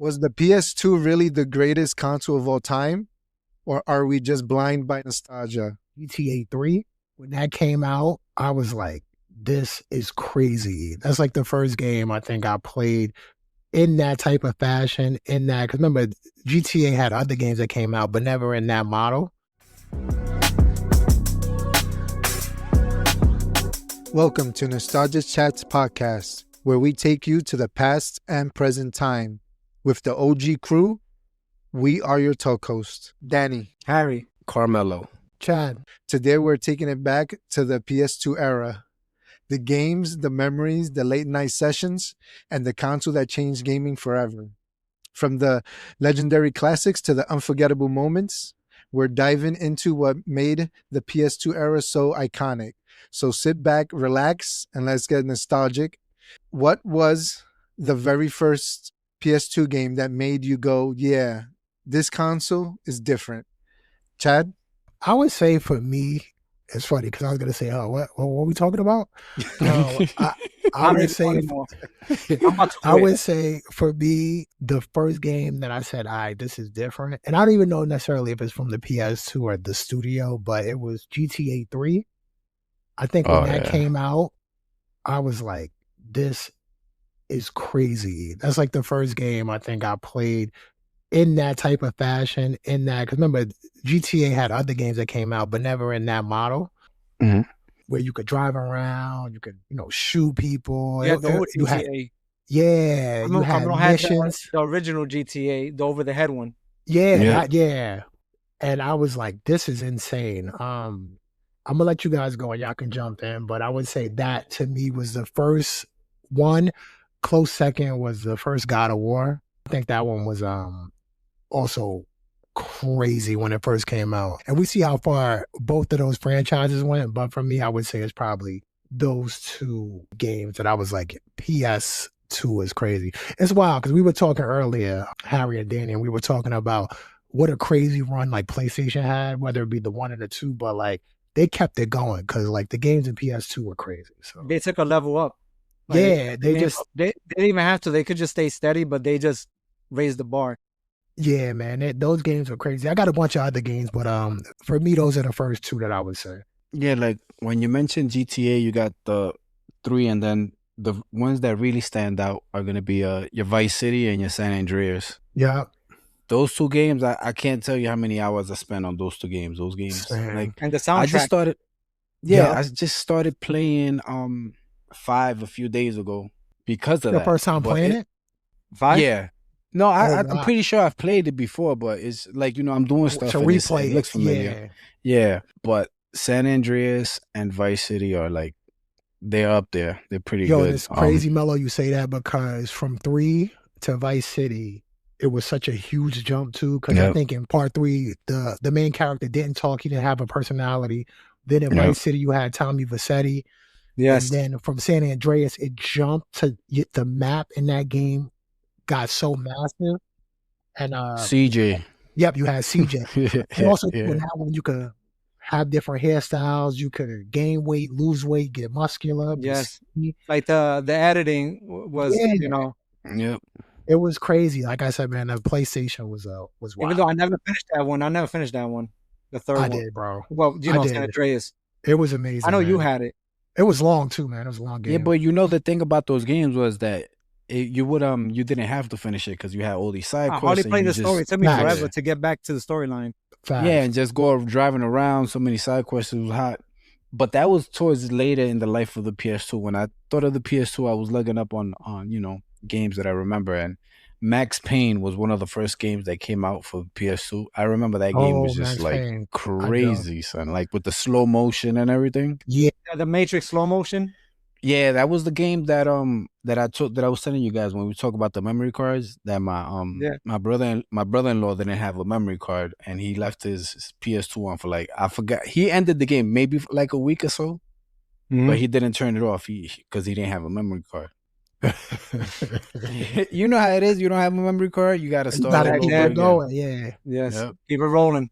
Was the PS2 really the greatest console of all time? Or are we just blind by nostalgia? GTA 3, when that came out, I was like, this is crazy. That's like the first game I think I played in that type of fashion, because remember, GTA had other games that came out, but never in that model. Welcome to Nostalgia Chats podcast, where we take you to the past and present time. With the OG crew, we are your talk hosts, Danny, Harry, Carmelo, Chad. Today we're taking it back to the PS2 era. The games, the memories, the late night sessions, and the console that changed gaming forever. From the legendary classics to the unforgettable moments, we're diving into what made the PS2 era so iconic. So sit back, relax, and let's get nostalgic. What was the very first PS2 game that made you go, yeah, this console is different? Chad? I would say for me, it's funny because I was going to say, what are we talking about? I would say for me, the first game that I said, all right, this is different. And I don't even know necessarily if it's from the PS2 or the studio, but it was GTA 3. I think when that came out, I was like, this is crazy. That's like the first game I think I played in that type of fashion, because remember, GTA had other games that came out, but never in that model, where you could drive around, you could, shoot people. Yeah, the old GTA. You had missions. The original GTA, the over-the-head one. Yeah. And I was like, this is insane. I'm going to let you guys go and y'all can jump in, but I would say that to me was the first one. Close second was the first God of War. I think that one was also crazy when it first came out. And we see how far both of those franchises went, but for me, I would say it's probably those two games that I was like, PS2 is crazy. It's wild because we were talking earlier, Harry and Danny, and we were talking about what a crazy run like PlayStation had, whether it be the 1 or the 2, but like they kept it going because like the games in PS2 were crazy. So they took a level up. Like, they didn't even have to. They could just stay steady, but they just raised the bar. Yeah, man, those games are crazy. I got a bunch of other games, but for me, those are the first two that I would say. Yeah, like when you mentioned GTA, you got the 3, and then the ones that really stand out are going to be your Vice City and your San Andreas. Yeah. Those two games, I can't tell you how many hours I spent on those two games. Those games. Like, and the soundtrack. I just started playing 5 a few days ago because of Your that. first time playing it? 5? Yeah. No, I'm pretty sure I've played it before, but it's like, I'm doing stuff. So replay it looks familiar. Yeah. But San Andreas and Vice City are like, they're up there. They're pretty good. It's crazy, Mello, you say that because from 3 to Vice City, it was such a huge jump too. Because I think in part 3, the main character didn't talk. He didn't have a personality. Then in Vice City, you had Tommy Vercetti. Yes. And then from San Andreas, it jumped to the map in that game got so massive. And CJ. Yep, you had CJ. And also in that one, you could have different hairstyles. You could gain weight, lose weight, get muscular. Yes. Like the editing was, Yep. It was crazy. Like I said, man, the PlayStation was wild. Even though I never finished that one. The third one. I did, bro. Well, San Andreas. It was amazing. I know, man. You had it. It was long too, man. It was a long game. Yeah, but the thing about those games was that you didn't have to finish it because you had all these side quests. I hardly played the story. It took me forever to get back to the storyline. Yeah, and just go driving around. So many side quests. It was hot. But that was towards later in the life of the PS2. When I thought of the PS2, I was looking up on games that I remember, and Max Payne was one of the first games that came out for PS2. I remember that game was just crazy, son. Like with the slow motion and everything. Yeah, the Matrix slow motion. Yeah, that was the game that I was telling you guys when we talk about the memory cards. That my brother-in-law didn't have a memory card, and he left his PS2 on for I forgot. He ended the game maybe for like a week or so, but he didn't turn it off because he didn't have a memory card. You know how it is. You don't have a memory card. You got to start keep it going. Yeah. Yes. Yep. Keep it rolling.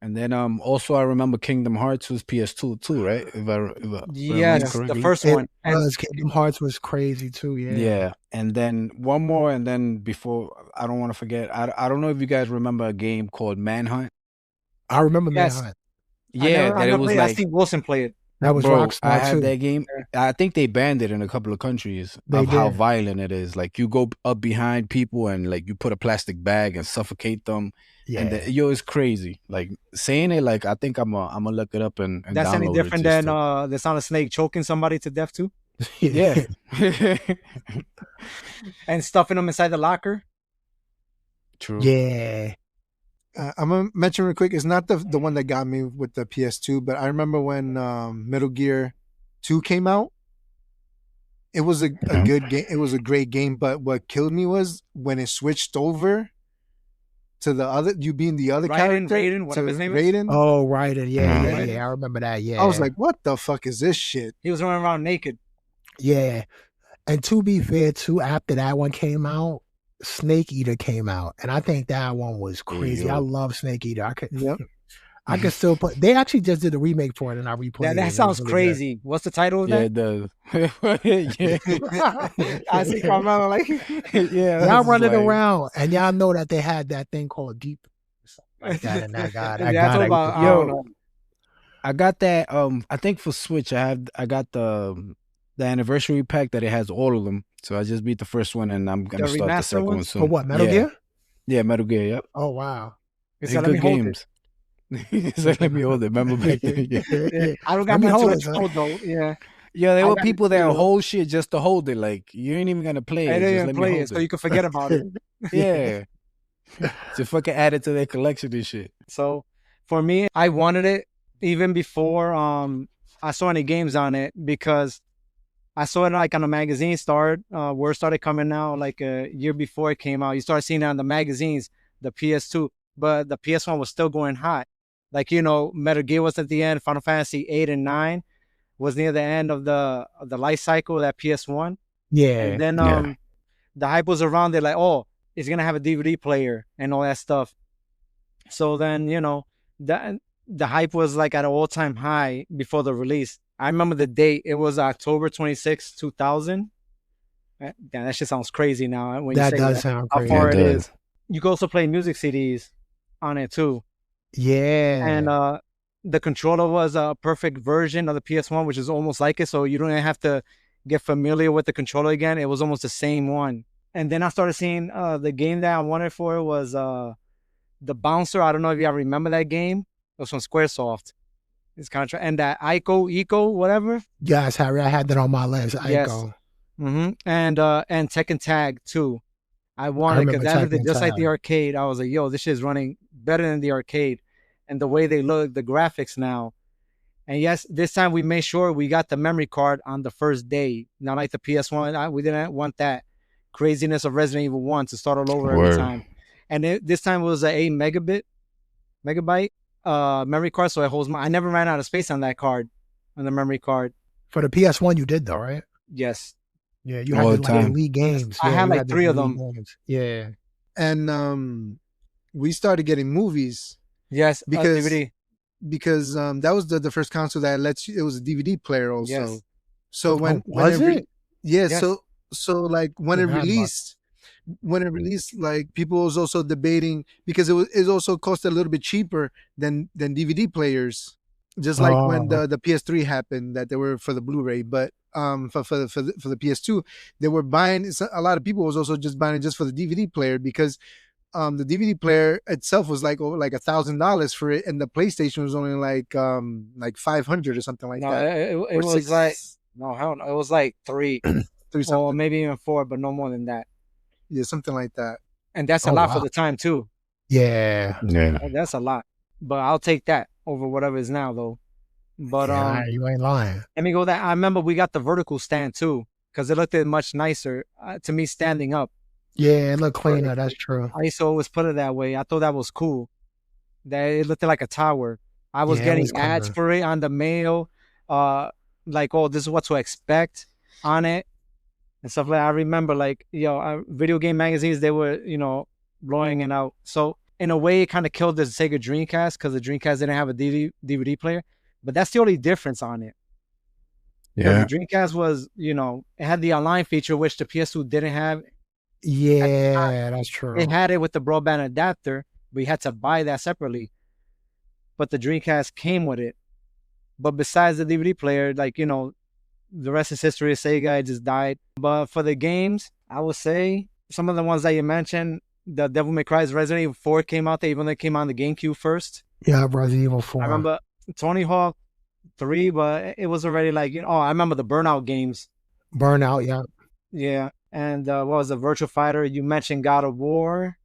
And then also I remember Kingdom Hearts was PS2 too, right? If I remember Yes, the correctly. first It one. And was Kingdom Hearts was crazy too. Yeah. Yeah, and then one more, and then before I don't want to forget. I don't know if you guys remember a game called Manhunt. I remember yes, Manhunt. Yeah, I that it never was played. I like, seen Wilson play it. That was bro, I Rockstar had too. that game. I think they banned it in a couple of countries They of how did. violent it is. Like you go up behind people and like you put a plastic bag and suffocate them. And Yeah. yo, it's crazy. Like saying it, like I think I'm gonna look it up and That's any download it. different Just than to, the Sound of Snake choking somebody to death too, yeah. and stuffing them inside the locker. True. Yeah. I'm gonna mention real quick. It's not the one that got me with the PS2, but I remember when Metal Gear 2 came out. It was a good game. It was a great game, but what killed me was when it switched over to the other. You being the other character, Raiden, whatever his name is. Raiden. Oh, right. Yeah. Right. I remember that. Yeah. I was like, what the fuck is this shit? He was running around naked. yeah. And to be fair, too, after that one came out, Snake Eater came out, and I think that one was crazy. I love Snake Eater. Yep. I could still play. They actually just did a remake for it, and I replayed it. That It sounds was really crazy. What's the title of Yeah, that? it does. Yeah. I see Carmelo like good. Yeah, Y'all that's running like- around, and y'all know that they had that thing called Deep, like that, and that guy. That Yeah, I guy thought that about, used I to- don't know. I got that. I think for Switch, I got the anniversary pack that it has all of them. So I just beat the first one, and I'm gonna The start the remaster second one ones? soon. For what, Metal yeah. Gear? Yeah, Metal Gear. Yep. Oh wow. He They're said, let me good hold it. games. He's like, let me hold it. Remember back then? Yeah. Yeah, I don't Let got me nothing hold to it, son. hold though. Yeah, Yeah, there I were got people it, that you know. hold shit just to hold it. Like you ain't even gonna play I it. Just didn't let me play hold it, so you can forget about it. Yeah. To fucking add it to their collection and shit. So for me, I wanted it even before I saw any games on it, because I saw it like on a magazine word started coming out like a year before it came out. You started seeing it on the magazines, the PS2, but the PS1 was still going hot. Like, you know, Metal Gear was at the end, Final Fantasy 8 and 9 was near the end of the life cycle of that PS1. Yeah. And then Yeah. the hype was around there like, oh, it's gonna have a DVD player and all that stuff. So then, you know, the hype was like at an all-time high before the release. I remember the date. It was October 26, 2000. Damn, that shit sounds crazy now when you That say does that, sound how crazy. far Yeah, it it is. You can also play music CDs on it too. Yeah. And the controller was a perfect version of the PS1, which is almost like it. So you don't even have to get familiar with the controller again. It was almost the same one. And then I started seeing the game that I wanted for it was the Bouncer. I don't know if y'all remember that game. It was from Squaresoft. It's kind of and that Eco, whatever. Yes, Harry, I had that on my list. Yes. Ico. And Tekken Tag too. I wanted because remember that looked Tekken just like Tag. the arcade. I was like, yo, this shit is running better than the arcade, and the way they look, the graphics now. And yes, this time we made sure we got the memory card on the first day. Not like the PS1. We didn't want that craziness of Resident Evil 1 to start all over every Word. time. And this time it was a 8 megabyte memory card, so it holds I never ran out of space on that card, on the memory card. For the PS1, you did though, right? Yes. Yeah, you All had the the like time. elite games. I Yeah, had you like the 3 of elite them. games. Yeah. And we started getting movies Yes, Because- DVD. because that was the first console that lets you. It was a DVD player also. Yes. So when was when it? Yeah. Yes. So like when it Forgot about released, like people was also debating because it also cost a little bit cheaper than DVD players. Just like when Oh. the PS3 happened, that they were for the Blu-ray, but for the PS2, they were buying. A lot of people was also just buying it just for the DVD player because the DVD player itself was like over like $1,000 for it, and the PlayStation was only like 500 or something like No, that. it Or was six- like no, hell no. It was like 3 three or something, maybe even 4, but no more than that. yeah, something like that. And that's a Oh, lot for wow. the time too. Yeah. Yeah. That's a lot. But I'll take that over whatever is now though. But Yeah, you ain't lying. let me go that. I remember we got the vertical stand too, because it looked much nicer to me standing up. Yeah, it looked cleaner. That's true. I used to always put it that way. I thought that was cool. That it looked like a tower. I was Yeah, it getting was ads clever. for it on the mail, like, oh, this is what to expect on it and stuff like that. I remember like, video game magazines, they were, blowing it out. So in a way, it kind of killed the Sega Dreamcast because the Dreamcast didn't have a DVD player. But that's the only difference on it. Yeah. The Dreamcast was, it had the online feature, which the PS2 didn't have. Yeah, that's true. It had it with the broadband adapter, but you had to buy that separately. But the Dreamcast came with it. But besides the DVD player, like, the rest is history. Sega, it just died. But for the games, I would say some of the ones that you mentioned, the Devil May Cry's Resident Evil 4 came out. They even came on the GameCube first. Yeah, Resident Evil 4. I remember Tony Hawk 3, but it was already like, I remember the Burnout games. Burnout, yeah. Yeah. And what was the Virtual Fighter? You mentioned God of War.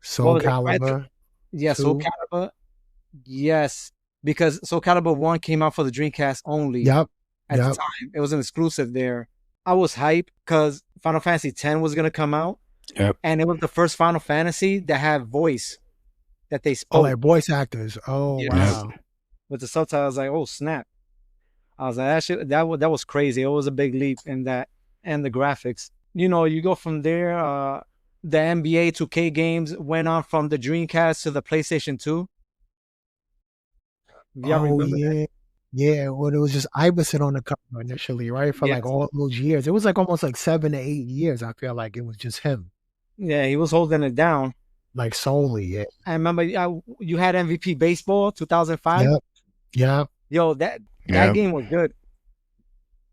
Soul Calibur. Yeah, Soul Calibur. Yes. Because Soul Calibur 1 came out for the Dreamcast only. Yep. At the time. It was an exclusive there. I was hyped because Final Fantasy X was going to come out. Yep. And it was the first Final Fantasy that had voice that they spoke. Oh, like voice actors. Oh, yes. Wow. With the subtitles, I was like, oh, snap. I was like, that was crazy. It was a big leap in that. And the graphics. You go from there. The NBA 2K games went on from the Dreamcast to the PlayStation 2. Y'all remember that? Yeah, well, it was just Iverson on the cover initially, right? For like all those years. It was like almost like 7 to 8 years. I feel like it was just him. Yeah, he was holding it down. Like solely, yeah. I remember you had MVP Baseball 2005. Yep. Yo, that game was good.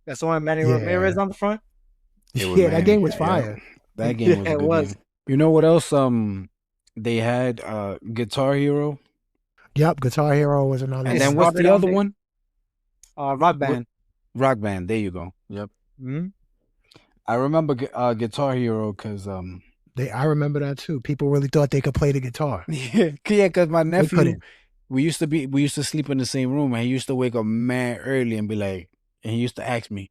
That's the one Manny Ramirez on the front. Yeah, that game was fire. That game was a good game. You know what else? They had Guitar Hero. Yep, Guitar Hero was another. And then what's the other one? Rock Band. Rock Band. There you go. Yep. Mm-hmm. I remember Guitar Hero because I remember that too. People really thought they could play the guitar. Yeah, because my nephew, we used to sleep in the same room, and he used to wake up mad early and be like, and he used to ask me,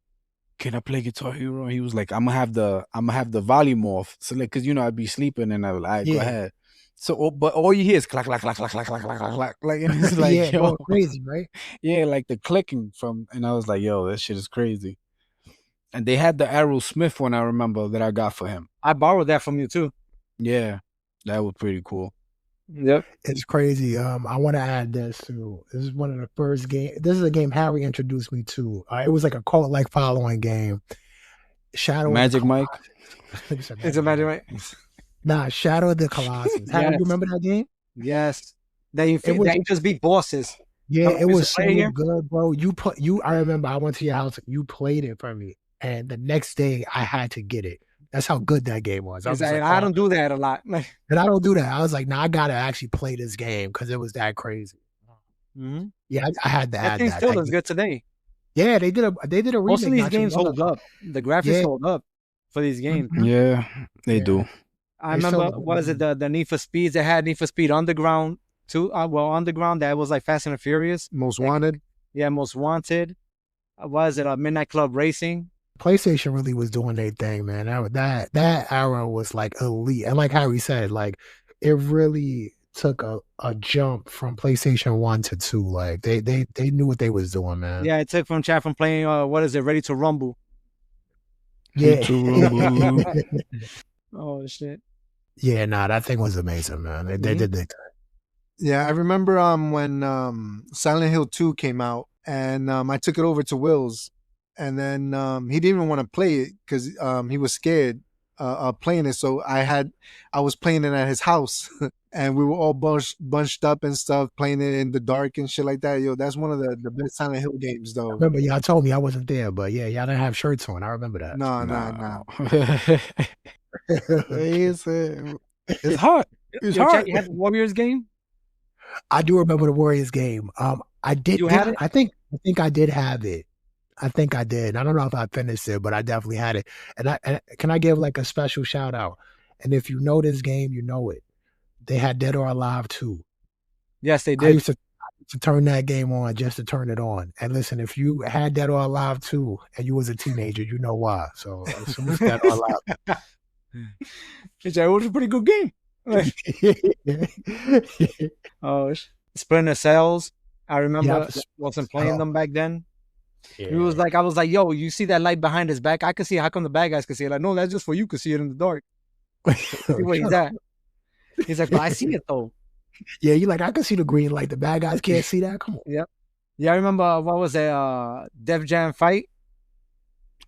"Can I play Guitar Hero?" And he was like, "I'm gonna have the volume off." So like, cause I'd be sleeping, and I was like, "Go ahead." So, but all you hear is clack, clack, clack, clack, clack, clack, clack, clack, like, and it's like, yo, crazy, right? Yeah, like the clicking from, and I was like, yo, that shit is crazy. And they had the Aerosmith one, I remember, that I got for him. I borrowed that from you too. Yeah, that was pretty cool. Yep, it's crazy. I want to add this too. This is one of the first games. This is a game Harry introduced me to. It was like a cult-like following game. Shadow Magic Mike. It's a Magic Mike. Nah, Shadow of the Colossus. How do you remember that game? Yes. That you just beat bosses. Yeah, it was so good, bro. I remember I went to your house, you played it for me, and the next day I had to get it. That's how good that game was. I don't do that a lot. And I don't do that. I was like, nah, I gotta actually play this game because it was that crazy. Mm-hmm. Yeah, I had to add that. That thing still looks good today. Yeah, they did a remake. Most of these games hold up. The graphics hold up for these games. Yeah, they do. I remember, what is it, the Need for Speeds? They had Need for Speed Underground too. Underground, that was like Fast and Furious. Most Wanted. Yeah, Most Wanted. What is it, Midnight Club Racing? PlayStation really was doing their thing, man. That era was like elite. And like Harry said, like it really took a jump from PlayStation 1 to 2. Like they knew what they was doing, man. Yeah, it took from playing what is it, Ready to Rumble. Yeah. Oh shit. Yeah, nah, that thing was amazing, man. They did their thing. Yeah, I remember when Silent Hill 2 came out, and I took it over to Will's, and then he didn't even want to play it because he was scared of playing it. So I was playing it at his house, and we were all bunched up and stuff, playing it in the dark and shit like that. Yo, that's one of the best Silent Hill games, though. Remember, y'all told me I wasn't there, but yeah, y'all didn't have shirts on. I remember that. No. It's hot. It's hot. You had the Warriors game? I do remember the Warriors game. I did. You had it? I think I did have it. I think I did. I don't know if I finished it, but I definitely had it. And can I give like a special shout out? And if you know this game, you know it. They had Dead or Alive 2. Yes, they did. I used to turn that game on just to turn it on. And listen, if you had Dead or Alive 2 and you was a teenager, you know why. So it's Dead or Alive. It was a pretty good game. Oh, Splinter Cells. I remember wasn't playing them back then. Yeah. It was like, I was like, yo, you see that light behind his back? I can see it. How come the bad guys can see it? Like, no, that's just for you to see it in the dark. See where he's at. He's like, but I see it though. Yeah, you like I can see the green light. The bad guys can't see that. Come on. Yep. Yeah, I remember what was it? Def Jam Fight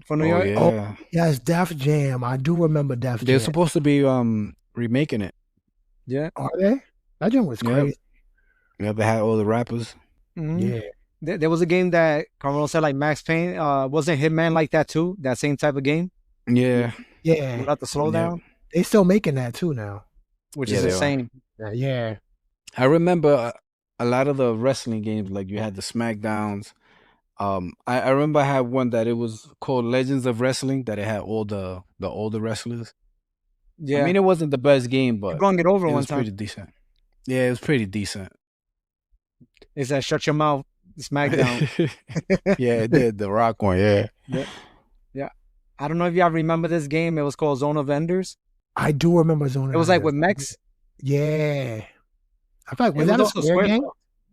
for New Oh York. yeah. Yes, Def Jam. I do remember Def They're Jam. supposed to be remaking it. Yeah. Are they? That jam was Yep. crazy. Yeah, they had all the rappers. Mhm. Yeah. There was a game that Carmelo said like Max Payne. Wasn't Hitman like that too? That same type of game Yeah. Yeah. without the slowdown, They still making that too now. which Yeah, is they are. insane. Yeah. I remember a lot of the wrestling games, like you had the SmackDowns. I remember I had one that it was called Legends of Wrestling, that it had all the older wrestlers. Yeah, I mean, it wasn't the best game, you but brung it over it one was time. pretty decent. Yeah, it was pretty decent. It said "Shut your mouth, SmackDown." Yeah, it did the Rock one. Yeah. Yeah. I don't know if y'all remember this game. It was called Zone of Enders. I do remember Zone. It was like with mechs. Yeah. I feel like was It that a also square game?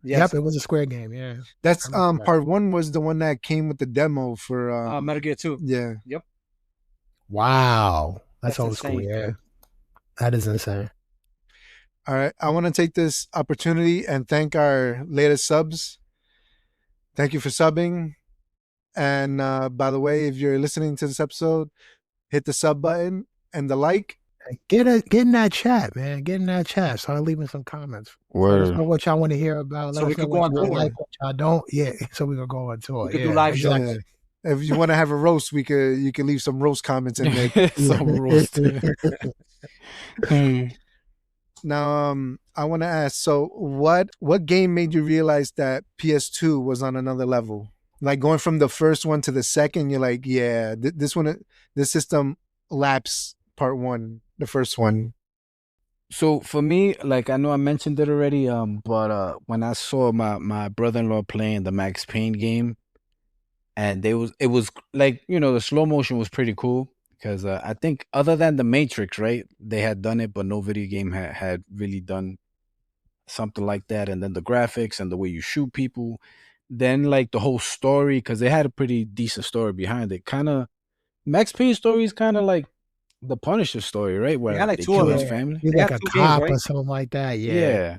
Yes. Yep, it was a square game. Yeah. That's I remember that. part one was the one that came with the demo for Metal Gear 2. yeah. Wow. That's That's old school. insane. Yeah. That is insane. All right. I want to take this opportunity and thank our latest subs. Thank you for subbing. And by the way, if you're listening to this episode, hit the sub button and the like. Get in that chat, man. Get in that chat. Start leaving some comments. Let us know Word. what y'all want to hear about. So Let we us know could go what on y'all tour. like, what y'all don't. Yeah, so we can go on tour. We could yeah, do live exactly. shows. If you want to have a roast, you can leave some roast comments in there. Some roast. Now, I want to ask. So, what game made you realize that PS2 was on another level? Like going from the first one to the second, you're like, yeah, this system laps part one, the first one. So for me, like I know I mentioned it already, but when I saw my brother-in-law playing the Max Payne game, and it was like, the slow motion was pretty cool because I think other than the Matrix, right, they had done it, but no video game had really done something like that. And then the graphics and the way you shoot people, then like the whole story, because they had a pretty decent story behind it. Kind of Max Payne's story is kind of like the Punisher story, right? Where had like they two of kill them. his family. He's They like had a two games, cop right? or something like that. Yeah.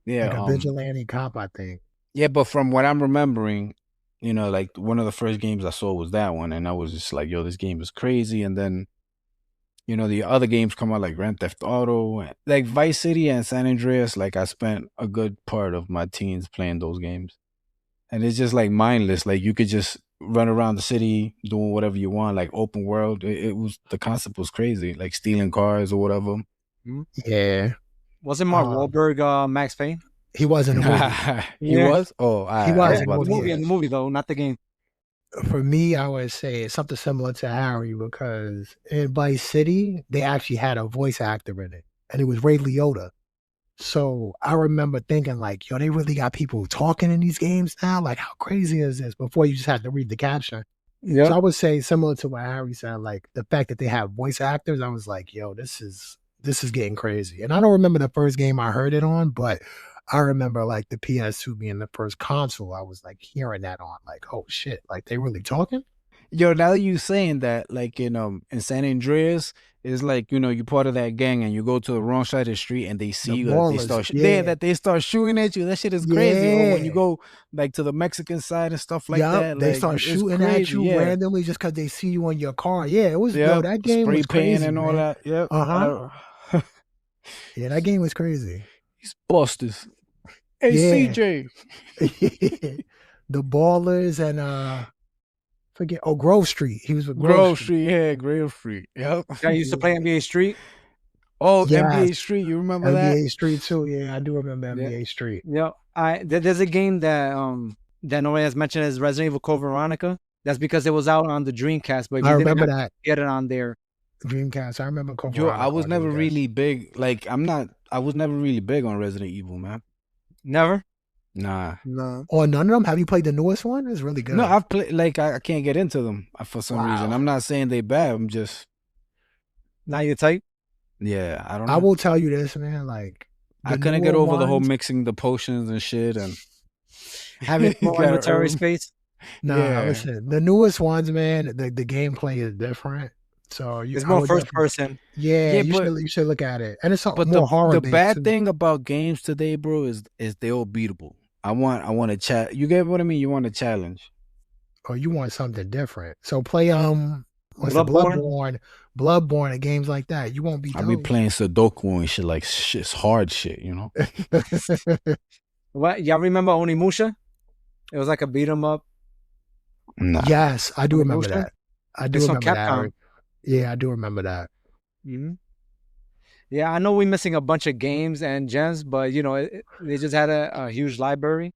Yeah. Like a vigilante cop, I think. Yeah, but from what I'm remembering, like one of the first games I saw was that one, and I was just like, yo, this game is crazy. And then, the other games come out like Grand Theft Auto, like Vice City and San Andreas. Like I spent a good part of my teens playing those games. And it's just like mindless. Like you could just run around the city doing whatever you want, like open world. The concept was crazy, like stealing cars or whatever. Yeah. Wasn't Mark Wahlberg Max Payne? He was in the movie. He Yeah. was? Oh, He was Yeah, in the the movie. movie, in the movie though, not the game. For me, I would say it's something similar to Harry because in Vice City, they actually had a voice actor in it, and it was Ray Liotta. So I remember thinking, like, yo, they really got people talking in these games now? Like, how crazy is this? Before you just had to read the caption. Yeah. So I would say similar to what Harry said, like the fact that they have voice actors, I was like, yo, this is getting crazy. And I don't remember the first game I heard it on, but I remember like the PS2 being the first console. I was like hearing that on, like, oh shit, like they really talking? Yo, now that you saying that, like in San Andreas, it's like, you're part of that gang and you go to the wrong side of the street and they see The you that they ballers, start yeah. that they start shooting at you. That shit is crazy. Or when you Yeah. go like to the Mexican side and stuff like Yup, that, they like, start it's shooting at crazy, you yeah. randomly just because they see you on your car. Yeah, it was Yeah, yo, that game spray was paint crazy, and all man. that. Yep. Uh-huh. Yeah, that game was crazy. These busters. Hey, Yeah. CJ. The Ballers and forget Grove Street. He was with Grove Street, yeah, Grove Street. Yep. I used to play NBA Street. Oh, Yes. NBA Street, you remember that? NBA Street too. Yeah, I do remember Yeah. NBA Street. Yeah. There's a game that that nobody has mentioned is Resident Evil Code Veronica. That's because it was out on the Dreamcast, but if I you didn't remember have that. to get it on there. Dreamcast. I remember Code Yo, Veronica I was on never Dreamcast. really big. Like, I was never really big on Resident Evil, man. Never. Nah. No. Oh, none of them? Have you played the newest one? It's really good. No, I've played, like, I can't get into them for some reason. Wow. I'm not saying they bad. I'm just, Not your type. yeah, I don't know. I will tell you this, man. Like I the couldn't get newer over the whole ones- mixing the potions and shit. And Having You more gotta inventory earn- space. Nah, Yeah. listen. The newest ones, man, the gameplay is different. So It's I more would first definitely, person. yeah, Yeah, you should look at it, and it's but more horror the based bad too. thing about games today, bro, is they all beatable. I want a chat. You get what I mean? You want a challenge. Or you want something different. So play what's the Bloodborne. Bloodborne and games like that. You won't be I be told. playing Sudoku and shit like shit's hard shit, you know? What y'all remember Onimusha? It was like a beat 'em up. Nah. Yes, I do remember Onimusha? that. I do It's from remember that. Capcom. Eric. Yeah, I do remember that. hmm Yeah, I know we're missing a bunch of games and gems, but they just had a huge library.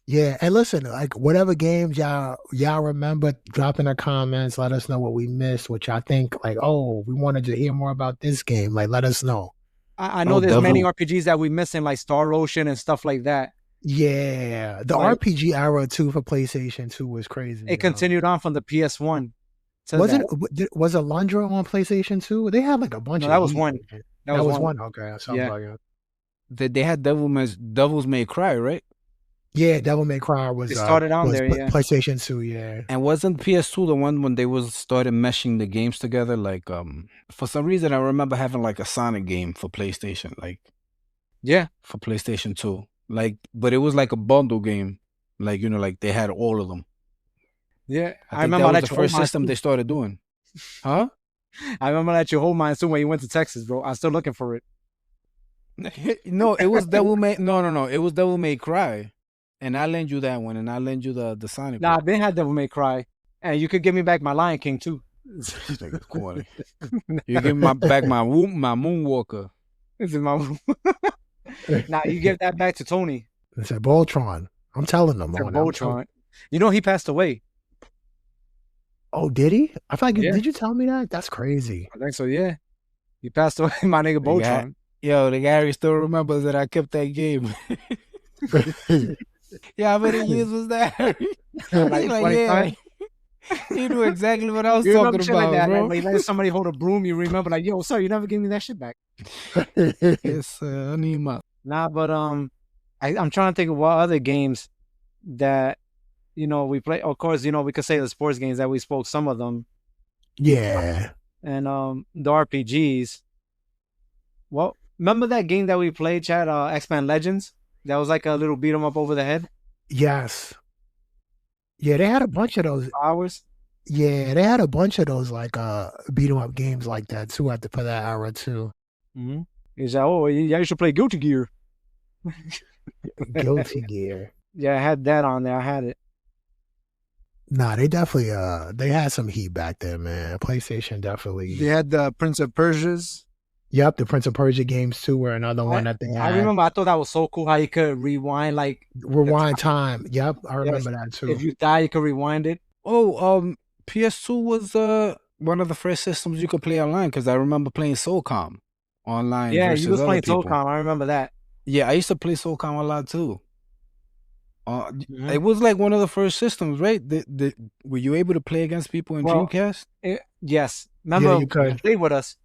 Yeah, and listen, like whatever games y'all remember, drop in the comments. Let us know what we missed, which I think like, oh, we wanted to hear more about this game. Like, let us know. I know Oh, there's many Devil. RPGs that we missing, like Star Ocean and stuff like that. Yeah, the Like, RPG era too for PlayStation 2 was crazy. it continued on from the PS1 to Was that. was Alundra on PlayStation 2? They had like a bunch No, of that was heat. one. That was one. Okay, sounds Yeah. like it. They had Devils May Cry, right? Yeah, Devil May Cry was It started on there, yeah. PlayStation 2, yeah. And wasn't PS2 the one when they started meshing the games together? Like for some reason I remember having like a Sonic game for PlayStation, like Yeah. for PlayStation 2. Like, but it was like a bundle game. Like, like they had all of them. Yeah. I think remember that was that the first system they started doing. Huh? I remember that your whole mind soon when you went to Texas, bro. I'm still looking for it. No, it was Devil May. No, it was Devil May Cry, and I lend you that one, and I lend you the Sonic. Nah, they had Devil May Cry, and you could give me back my Lion King too. You give me back my Moonwalker. This is my. Nah, you give that back to Tony. It's a Voltron. I'm telling them. It's a on, I'm telling- Voltron. You know he passed away. Oh, did he? I feel like Yeah. did you tell me that? That's crazy. I think so. Yeah, he passed away. My nigga They got- Voltron. Yo, the Gary still remembers that I kept that game. Yeah, how many years was that? Like He 25? He knew exactly what I was You remember talking shit like about, that? bro. Like let somebody hold a broom. You remember like, yo, sir, you never gave me that shit back. Yes, I need my. Nah, but I'm trying to think of what other games that we play. Of course, we could say the sports games that we spoke some of them, Yeah. and the RPGs. Well, remember that game that we played, Chad? X-Men Legends. That was like a little beat 'em up over the head. Yes. Yeah, they had a bunch of those. Hours. Yeah, they had a bunch of those like beat 'em up games like that too for that era too. Mm-hmm. He's like, oh yeah, you should play Guilty Gear. Guilty Gear. Yeah, I had that on there. I had it. Nah, they definitely they had some heat back then, man. PlayStation definitely. They had the Prince of Persia's. Yep, the Prince of Persia games too were another one that they had. I remember. I thought that was so cool how you could rewind. Like Rewind time. Yep, I remember that too. if you die, you could rewind it. Oh, PS2 was one of the first systems you could play online because I remember playing SOCOM online. Yeah, versus you was other playing people. SOCOM. I remember that. Yeah, I used to play SOCOM a lot too. Mhm. It was like one of the first systems, right? Were you able to play against people in Well, Dreamcast? Yes. Remember, you you could. played with us.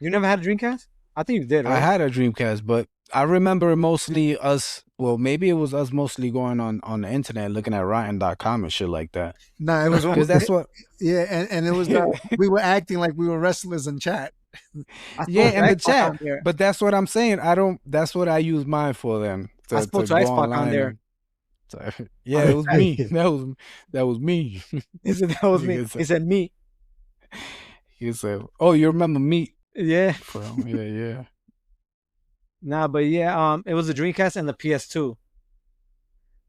You never had a Dreamcast? I think you did, right? I had a Dreamcast, but I remember mostly us. Well, maybe it was us mostly going on the internet looking at Rotten.com and shit like that. Nah, it was Because that's what. yeah, and it was we were acting like we were wrestlers in chat. I Yeah, spoke in the to Xbox chat. on there. But that's what I'm saying. That's what I use mine for then. I spoke to go Xbox on online there. and- yeah, it was me. That was me. He said that was me. Nigga said- He said me. He said, "Oh, you remember me?" Yeah. Yeah. Nah, but yeah, it was the Dreamcast and the PS2.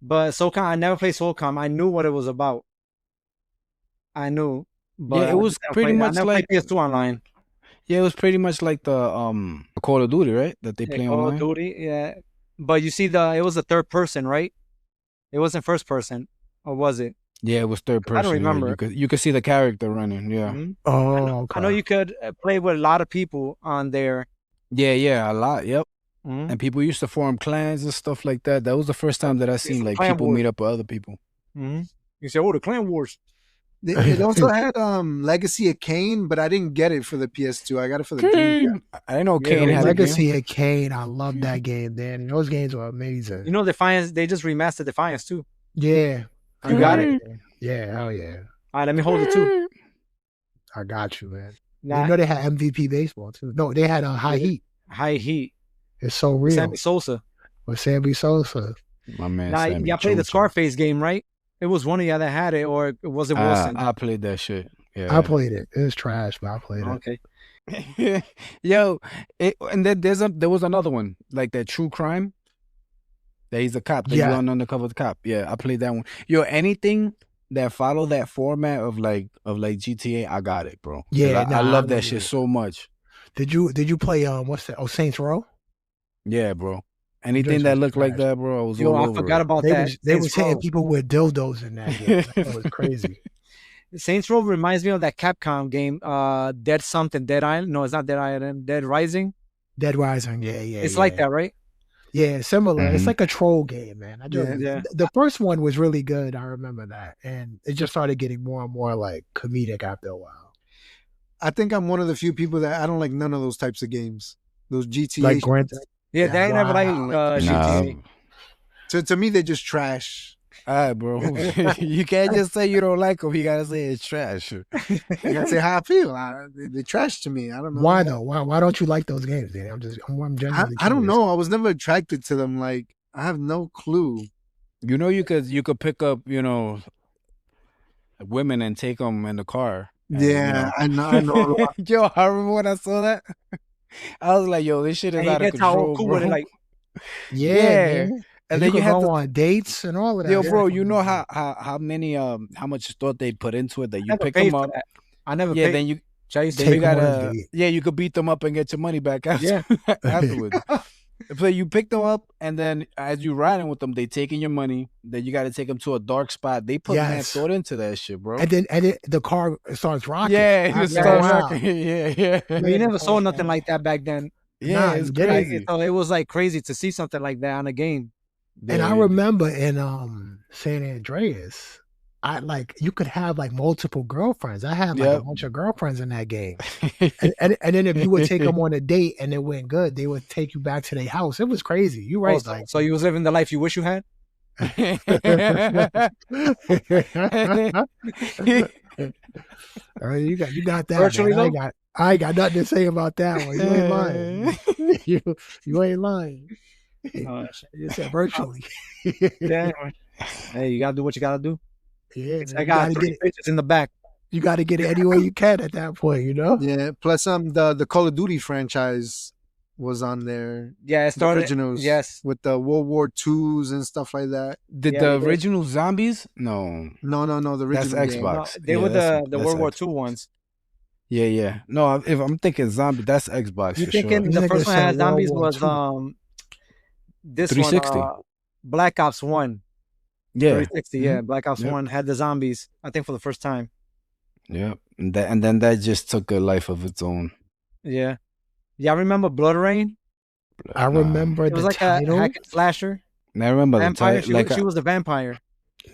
But SOCOM, I never played SOCOM. I knew what it was about. I knew. But Yeah, it was pretty much I never like- played PS2 online. Yeah, it was pretty much like the Call of Duty, right? That they Yeah, play Call online. of Duty, yeah. But you see, it was a third person, right? It wasn't first person, or was it? Yeah, it was third person. I don't yeah. remember. You could see the character running. Yeah, Mhm. Oh, okay. I know you could play with a lot of people on there. yeah, a lot. Yep. Mhm. And people used to form clans and stuff like that. That was the first time that I seen like Clan people wars. meet up with other people. Mhm. You say, "Oh, the Clan Wars." It also had Legacy of Kane, but I didn't get it for the PS2. I got it for the Dreamcast. I didn't know Yeah, Kane had a game. Legacy of Kane. I love that game. Then those games were amazing. You know, Defiance. They just remastered Defiance too. Yeah, You got it. Yeah, hell yeah. All right, let me hold it too. I got you, man. You know they had MVP baseball too. No, they had a High Heat. High Heat. It's so real. Sammy Sosa. With Sammy Sosa. My man. Now, Sammy y'all played the Chucho. Scarface game, right? It was one of y'all that had it, or was it Wilson? I played that shit. Yeah. I played it. It was trash, but I played it. Okay. Yo, and then there was another one like that True Crime. That he's a cop. That Yeah. you on undercover cop. Yeah, I played that one. Yo, anything that follow that format of like GTA, I got it, bro. 'Cause Yeah, I love that know shit you. so much. Did you play what's that? Oh, Saints Row? Yeah, bro. Anything Joints that was looked like trash. that, bro, I was Yo, all I over forgot it. about They that. was Saints hitting Row. people with dildos in that game. That was crazy. Saints Row reminds me of that Capcom game, Dead something, Dead Island. No, it's not Dead Island. Dead Rising. Dead Rising, yeah. It's like that, right? Yeah, similar. It's Mhm. like a troll game, man. Yeah. The first one was really good. I remember that, and it just started getting more and more like comedic after a while. I think I'm one of the few people that I don't like none of those types of games. Those GTA. Like Grand. Yeah, Yeah, they ain't never like wow. GTA. To me, they're just trash. All right, bro. You can't just say you don't like them. You gotta say it's trash. I gotta say how I feel. They're trash to me. I don't know Why though? Why don't you like those games, Danny? I'm genuinely. I don't curious. know. I was never attracted to them. Like I have no clue. You know, you could pick up, women and take them in the car. And, Yeah, I know. Yo, I remember when I saw that. I was like, yo, this shit is And he out of gets all control, cool bro. with it, like, Yeah, Yeah. man. And you then you could have go to, on dates and all of that. yo, Yeah. bro, you know how many how much thought they put into it that you never pick paid them for up. that. I never Yeah, paid. then you I used to Take you them on a gotta date. you could beat them up and get your money back after, Yeah. afterwards. So you pick them up, and then as you riding with them, they taking your money. Then you got to take them to a dark spot. They put mad Yes. thought into that shit, bro. And then the car starts rocking. Yeah, it After just a starts while. rocking. Yeah. You Yeah, never the saw car nothing starts- like that back then. Yeah, Nah, it's you didn't. crazy. So it was like crazy to see something like that on a game. And I Yeah. remember in San Andreas, you could have like multiple girlfriends. I had like a Yep. bunch of girlfriends in that game. And then if you would take them on a date and it went good, they would take you back to their house. It was crazy. You right? Oh, so you was living the life you wish you had? You got that. Virtually, Man. though? I ain't got nothing to say about that one. You ain't lying. you ain't lying. You said virtually. Yeah. Hey, you gotta do what you gotta do. Yeah, I you got gotta 3 get it. pictures in the back. You got to get it any way you can at that point. You know. Yeah. Plus, the Call of Duty franchise was on there. Yeah, it The started. originals. Yes. With the World War IIs and stuff like that. Did Yeah, the they did. original zombies? No, No. The that's original game. No, Xbox. they were that's the World War X. II ones. Yeah. No, if I'm thinking zombie, that's Xbox You for thinking sure. This the nigga first one that said had zombies World War was II. this 360. one Black Ops 1. Yeah, 360, yeah. Black Ops Yep. 1 had the zombies, I think, for the first time. yeah. And then that just took a life of its own. Yeah. Yeah, I remember Blood Rain. I remember It was the like title. a hack and slasher. I remember the Vampire. title. She was a vampire.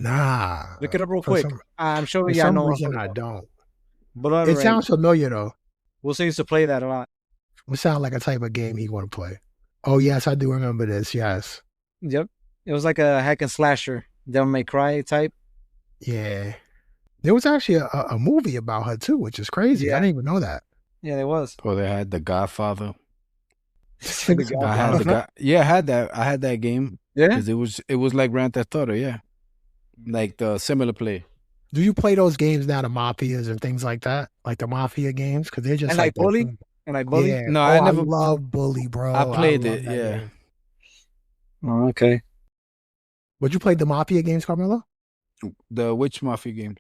Nah. Look it up real For quick. some- I'm sure For y'all some know. reason, I don't. Blood It Rain. sounds familiar though. Wilson used to play that a lot. It sounds like a type of game he want to play. Oh yes, I do remember this. Yes. Yep. It was like a hack and slasher. Devil May Cry type. Yeah. There was actually a movie about her too, which is crazy. Yeah. I didn't even know that. Yeah, there was. Oh, they had the Godfather. The I had the I had that game Yeah. because it was like Grand Theft Auto. Yeah, like the similar play. Do you play those games now, the mafias and things like that, like the mafia games? Because they're just And like the- Bully? And like Bully. Yeah. No, Oh, I never- love Bully, bro. I played love it. that Yeah, game. Oh, okay. Would you play the mafia games, Carmelo? the which mafia game?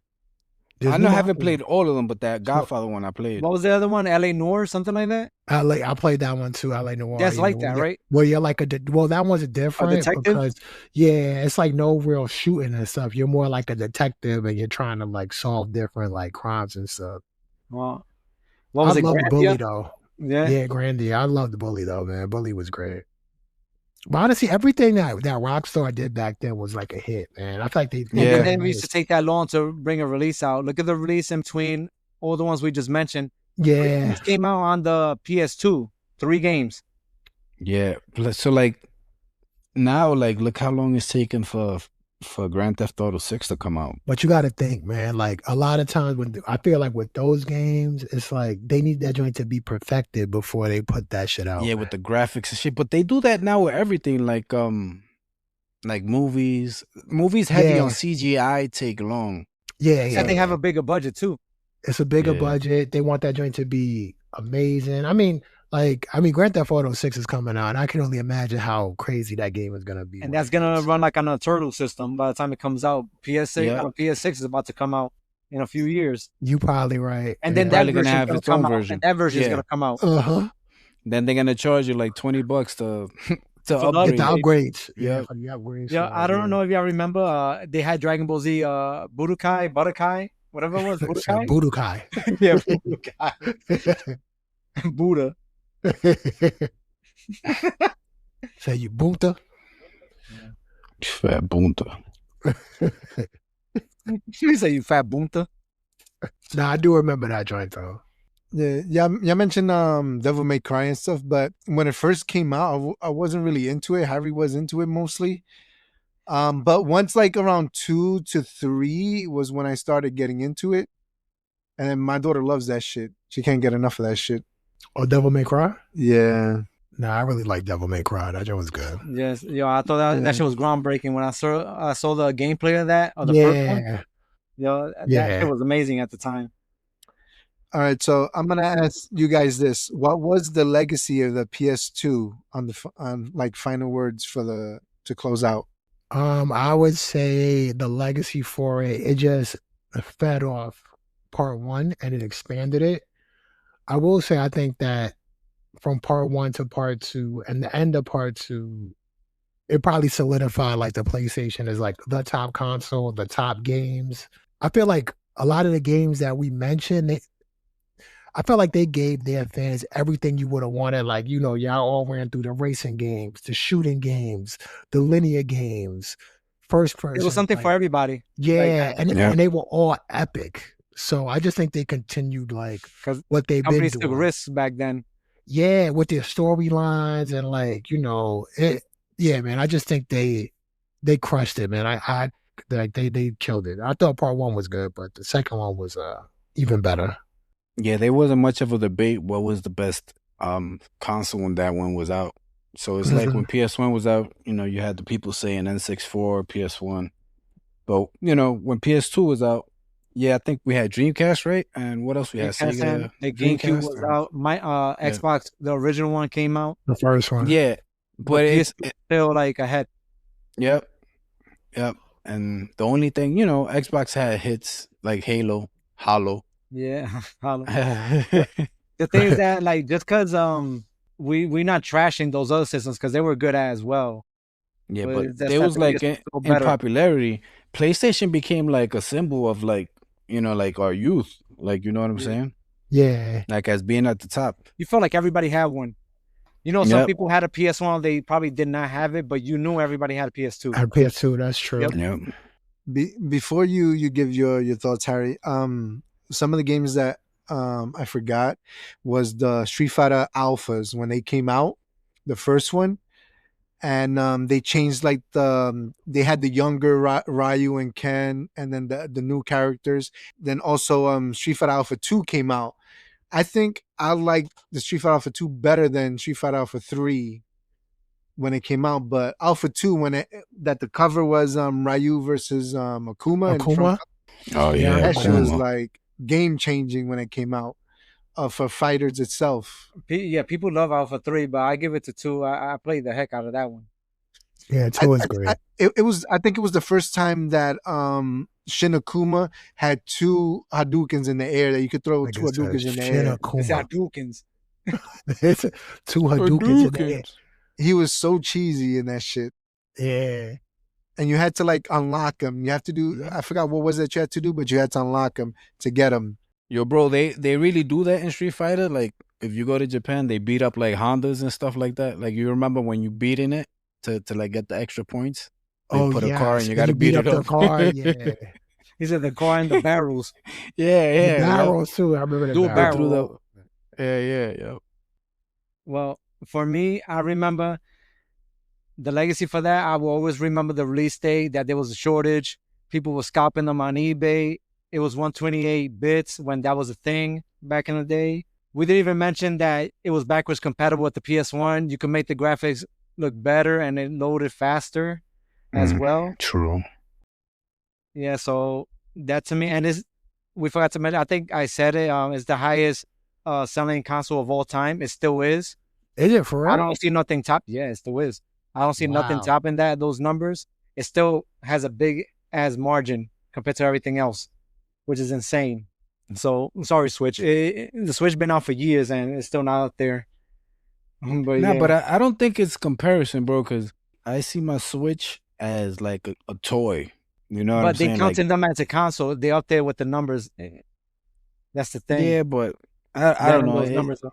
There's I new know I haven't mafia. played all of them, but that Godfather one I played. What was the other one? L.A. Noir, something like that. I played that one too. LA Noir. That's you like know, that, where right? Well, you're like well, that one's different detective? because it's like no real shooting and stuff. You're more like a detective and you're trying to like solve different like crimes and stuff. Well, what was I it? love the Bully Grandia? though. Yeah. Yeah, Grandy. I love the Bully though, man. Bully was great. But honestly, everything that Rockstar did back then was like a hit, man. I feel like they Yeah. And then we used to take that long to bring a release out. Look at the release in between all the ones we just mentioned. yeah. These came out on the PS2. 3 games. Yeah, so like now, like look how long it's taken for for Grand Theft Auto 6 to come out. But you got to think, man. Like a lot of times, when I feel like with those games, it's like they need that joint to be perfected before they put that shit out. Yeah, man. with the graphics and shit. But they do that now with everything, like movies. Movies heavy Yeah. on CGI take long. Yeah, And they have a bigger budget too. It's a bigger Yeah. budget. They want that joint to be amazing. I mean, Grand Theft Auto 6 is coming out, and I can only imagine how crazy that game is gonna be. And when that's it gonna hits. run like on a turtle system by the time it comes out. PS6, Yeah. PS6 is about to come out in a few years, You probably right. and then Yeah. that Probably gonna version have gonna its own come out. version. And that version is Yeah. gonna come out. Then they're gonna charge you like $20 to For the upgrade. Get the upgrades. Yeah. For the upgrades. Yeah, for I it, don't know if y'all remember. They had Dragon Ball Z, Budokai, whatever it was, Budokai. Budokai. Yeah, Budokai. Buddha. Say you Bunta. Fat bunta. You say you fat bunta. Nah, I do remember that joint though. Yeah, you mentioned Devil May Cry and stuff, but when it first came out, I wasn't really into it. Harry was into it mostly. But once like around 2 to 3 was when I started getting into it. And then my daughter loves that shit. She can't get enough of that shit. Oh, Devil May Cry? Yeah. Nah, I really like Devil May Cry. That joint was good. Yes, yo, I thought that shit was groundbreaking when I saw the gameplay of that, or the Yeah. first one. Yo, that Yeah. shit was amazing at the time. All right, so I'm gonna ask you guys this: what was the legacy of the PS2 on like final words to close out? I would say the legacy for it just fed off part one and it expanded it. I will say I think that from part one to part two and the end of part two, it probably solidified like the PlayStation is like the top console, the top games. I feel like a lot of the games that we mentioned, I felt like they gave their fans everything you would have wanted. Like, y'all all ran through the racing games, the shooting games, the linear games, first person. It was something for everybody. Yeah, Like, and they were all epic. So I just think they continued like 'Cause what they've been companies took doing. risks back then. Yeah, with their storylines and like, it. Yeah, man. I just think they crushed it, man. I like they killed it. I thought part one was good, but the second one was even better. Yeah, there wasn't much of a debate what was the best console when that one was out. So it's like when PS1 was out, you had the people saying N64, PS1. But, when PS2 was out, yeah, I think we had Dreamcast, right? And what else we had? Sega, The GameCube Dreamcast, was out. My Xbox, the original one came out. The first one. Yeah, but it's still like ahead. Yep. And the only thing, Xbox had hits like Halo. Yeah. The thing is that like just because we're not trashing those other systems because they were good as well. Yeah, But but it was like in popularity, PlayStation became like a symbol of like, like our youth. Like, you know what I'm saying? Yeah. Like as being at the top. You felt like everybody had one. Some people had a PS1, they probably did not have it, but you knew everybody had a PS2. Had PS2, that's true. Yep. Before you give your thoughts, Harry, some of the games that I forgot was the Street Fighter Alphas when they came out, the first one, and they changed like they had the younger Ryu and Ken, and then the new characters. Then also Street Fighter Alpha 2 came out. I think I liked the Street Fighter Alpha 2 better than Street Fighter Alpha 3 when it came out, but Alpha 2 that the cover was Ryu versus Akuma. Oh yeah, that shit was like game changing when it came out for fighters itself. Yeah, people love Alpha 3, but I give it to 2. I played the heck out of that one. Yeah, 2 is great. I think it was the first time that Shin Akuma had 2 Hadoukens in the air, that you could throw 2 Hadoukens in the air. It's Hadoukens. It's 2 Hadoukens in the air. He was so cheesy in that shit. Yeah. And you had to like unlock him. You have to do, I forgot what was it you had to do, but you had to unlock him to get him. Yo, bro, they really do that in Street Fighter. Like, if you go to Japan, they beat up like Hondas and stuff like that. Like, you remember when you beat in it to like get the extra points? They put a car and you got to beat it up. The car, yeah. He said the car and the barrels. The barrels too. I remember the barrels. Yeah. Well, for me, I remember the legacy for that, I will always remember the release date, that there was a shortage. People were scalping them on eBay. It was 128 bits when that was a thing back in the day. We didn't even mention that it was backwards compatible with the PS1. You could make the graphics look better and it loaded faster as well. True. Yeah, so that to me, and we forgot to mention, I think I said it, it's the highest selling console of all time. It still is. Is it for real? I don't see nothing top. Yeah, it still is. I don't see nothing Wow. topping those numbers. It still has a big ass margin compared to everything else, which is insane. So I'm sorry, Switch. The Switch been out for years and it's still not out there. But Nah, yeah. but I don't think it's comparison, bro, because I see my Switch as like a toy. You know what I'm But they saying? counting them as a console. They're up there with the numbers. That's the thing. Yeah, but I don't know. Those numbers up.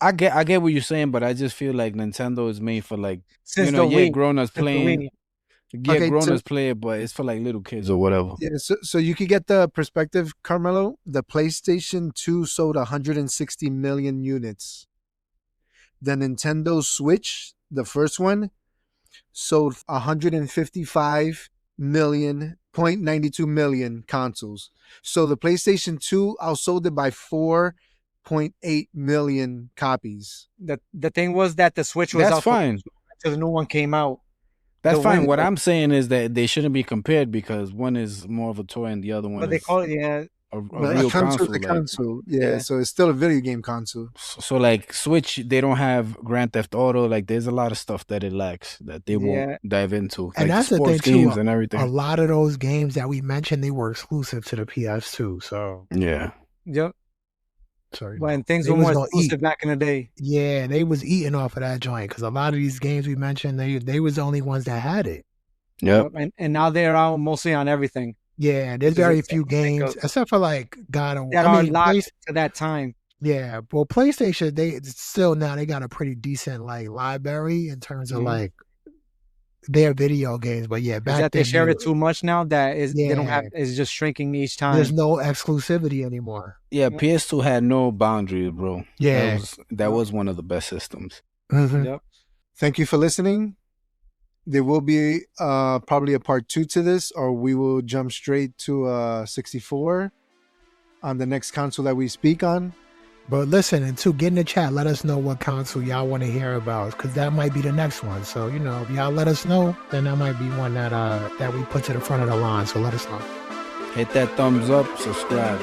I get what you're saying, but I just feel like Nintendo is made for like Since the Wii. grown-ups Since the playing. Wii. Yeah, Okay, grown-ups play it, but it's for like little kids or whatever. Yeah, so you could get the perspective, Carmelo. The PlayStation 2 sold 160 million units. The Nintendo Switch, the first one, sold 155 million, 0.92 million consoles. So the PlayStation 2 outsold it by 4.8 million copies. The thing was that the Switch was That's out fine. until the new one came out. That's The fine. Wii- What I'm saying is that they shouldn't be compared because one is more of a toy and the other one But they is call it, yeah. a But real a console, console. a like- console. Yeah, Yeah. so it's still a video game console. So like Switch, they don't have Grand Theft Auto. Like there's a lot of stuff that it lacks that they Yeah. won't dive into. And like that's the sports thing, too, games and everything. A lot of those games that we mentioned, they were exclusive to the PS2. So, Yeah. Yep. sorry. When things They were was more gonna exclusive eat. back in the day. Yeah, they was eating off of that joint because a lot of these games we mentioned, they was the only ones that had it. Yep. And now they're out mostly on everything. Yeah, there's Which is very insane few to think games, of. except for like God of That I are mean, locked to that time. yeah, well, PlayStation, they still now they got a pretty decent like library in terms of Mhm. like their video games. But yeah, Is back that they then share they it too much now that they don't have, Yeah. it's just shrinking each time. there's no exclusivity anymore. Yeah. Yep. PS2 had no boundaries, bro. Yeah. That was one of the best systems. Mhm. Yep. Thank you for listening. There will be probably a part 2 to this, or we will jump straight to 64 on the next console that we speak on. But listen, and to get in the chat, let us know what console y'all want to hear about, because that might be the next one. So if y'all let us know, then that might be one that we put to the front of the line. So let us know. Hit that thumbs up, subscribe.